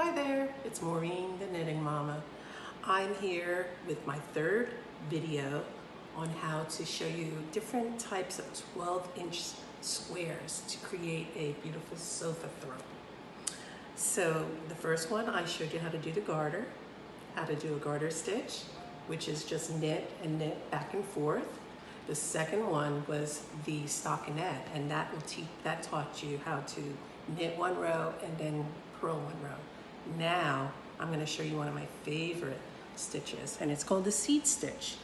Hi there, it's Maureen, the Knitting Mama. I'm here with my third video on how to show you different types of 12-inch squares to create a beautiful sofa throw. So the first one, I showed you how to do the garter, how to do a garter stitch, which is just knit and knit back and forth. The second one was the stockinette, and that taught you how to knit one row and then purl one row. Now I'm going to show you one of my favorite stitches, and it's called the seed stitch.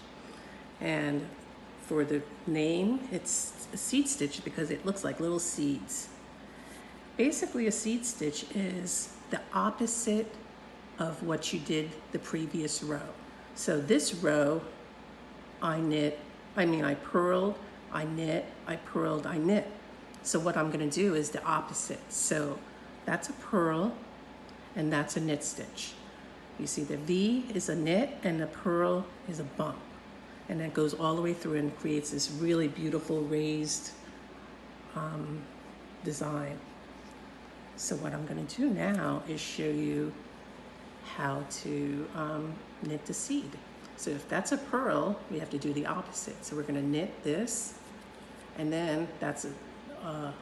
And for the name, it's a seed stitch because it looks like little seeds. Basically, a seed stitch is the opposite of what you did the previous row. So this row, I purled, I knit, I purled, I knit. So what I'm going to do is the opposite. So that's a purl, and that's a knit stitch. You see the V is a knit and the purl is a bump. And that goes all the way through and creates this really beautiful raised design. So what I'm going to do now is show you how to knit the seed. So if that's a purl, we have to do the opposite. So we're going to knit this, and then that's a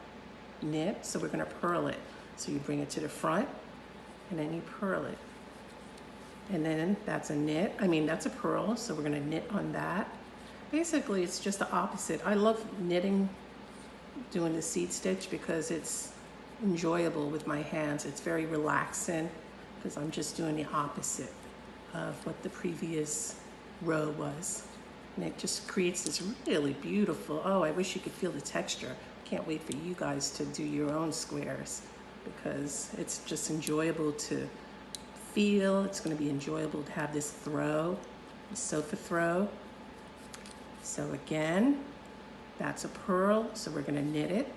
knit, so we're going to purl it. So you bring it to the front, and then you purl it. And then that's a knit, that's a purl, so we're going to knit on that. Basically, it's just the opposite. I love knitting, doing the seed stitch, because it's enjoyable with my hands. It's very relaxing, because I'm just doing the opposite of what the previous row was. And it just creates this really beautiful, I wish you could feel the texture. Can't wait for you guys to do your own squares, because it's just enjoyable to feel. It's going to be enjoyable to have this throw, the sofa throw. So again, that's a purl, so we're going to knit it.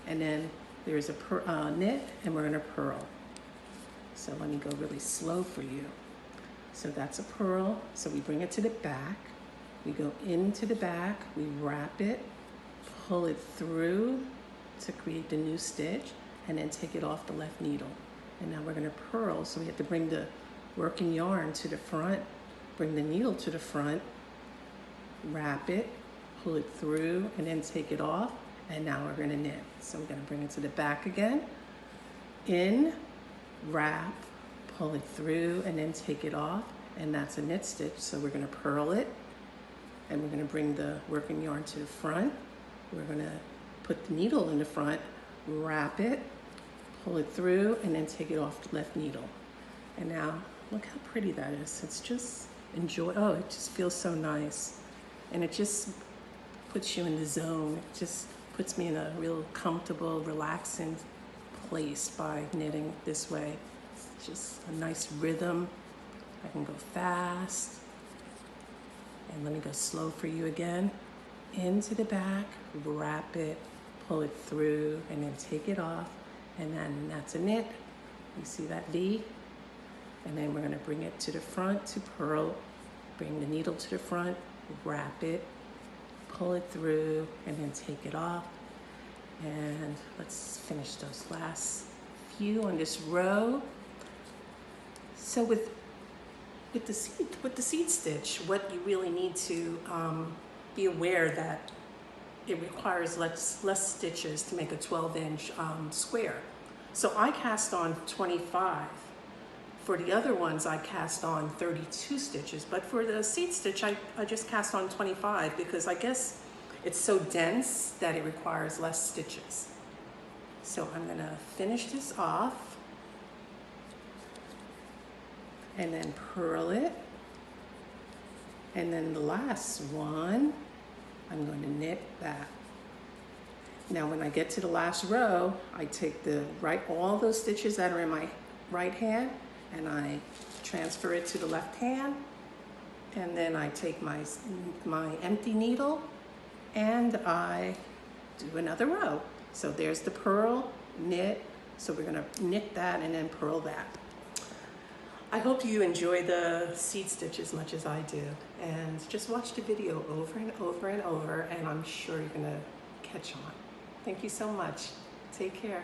And then there's a knit, and we're going to purl. So let me go really slow for you. So that's a purl, so we bring it to the back. We go into the back, we wrap it, pull it through to create the new stitch, and then take it off the left needle. And now we're going to purl, so we have to bring the working yarn to the front, bring the needle to the front, wrap it, pull it through, and then take it off, and now we're going to knit. So we're going to bring it to the back again, in, wrap, pull it through, and then take it off, and that's a knit stitch. So we're going to purl it, and we're going to bring the working yarn to the front. We're going to put the needle in the front, wrap it, pull it through, and then take it off the left needle. And now look how pretty that is. It's just it just feels so nice, and it just puts you in the zone. It just puts me in a real comfortable, relaxing place by knitting this way. It's just a nice rhythm. I can go fast, and let me go slow for you again. Into the back, wrap it, pull it through, and then take it off, and then that's a knit. You see that V? And then we're going to bring it to the front to purl, bring the needle to the front, wrap it, pull it through, and then take it off. And let's finish those last few on this row. So with the seed stitch, what you really need to be aware that it requires less stitches to make a 12-inch square. So I cast on 25. For the other ones, I cast on 32 stitches, but for the seed stitch, I just cast on 25 because I guess it's so dense that it requires less stitches. So I'm gonna finish this off and then purl it. And then the last one, I'm going to knit that. Now when I get to the last row, I take all those stitches that are in my right hand, and I transfer it to the left hand, and then I take my empty needle, and I do another row. So there's the purl, knit, so we're going to knit that and then purl that. I hope you enjoy the seed stitch as much as I do, and just watch the video over and over and over, and I'm sure you're going to catch on. Thank you so much. Take care.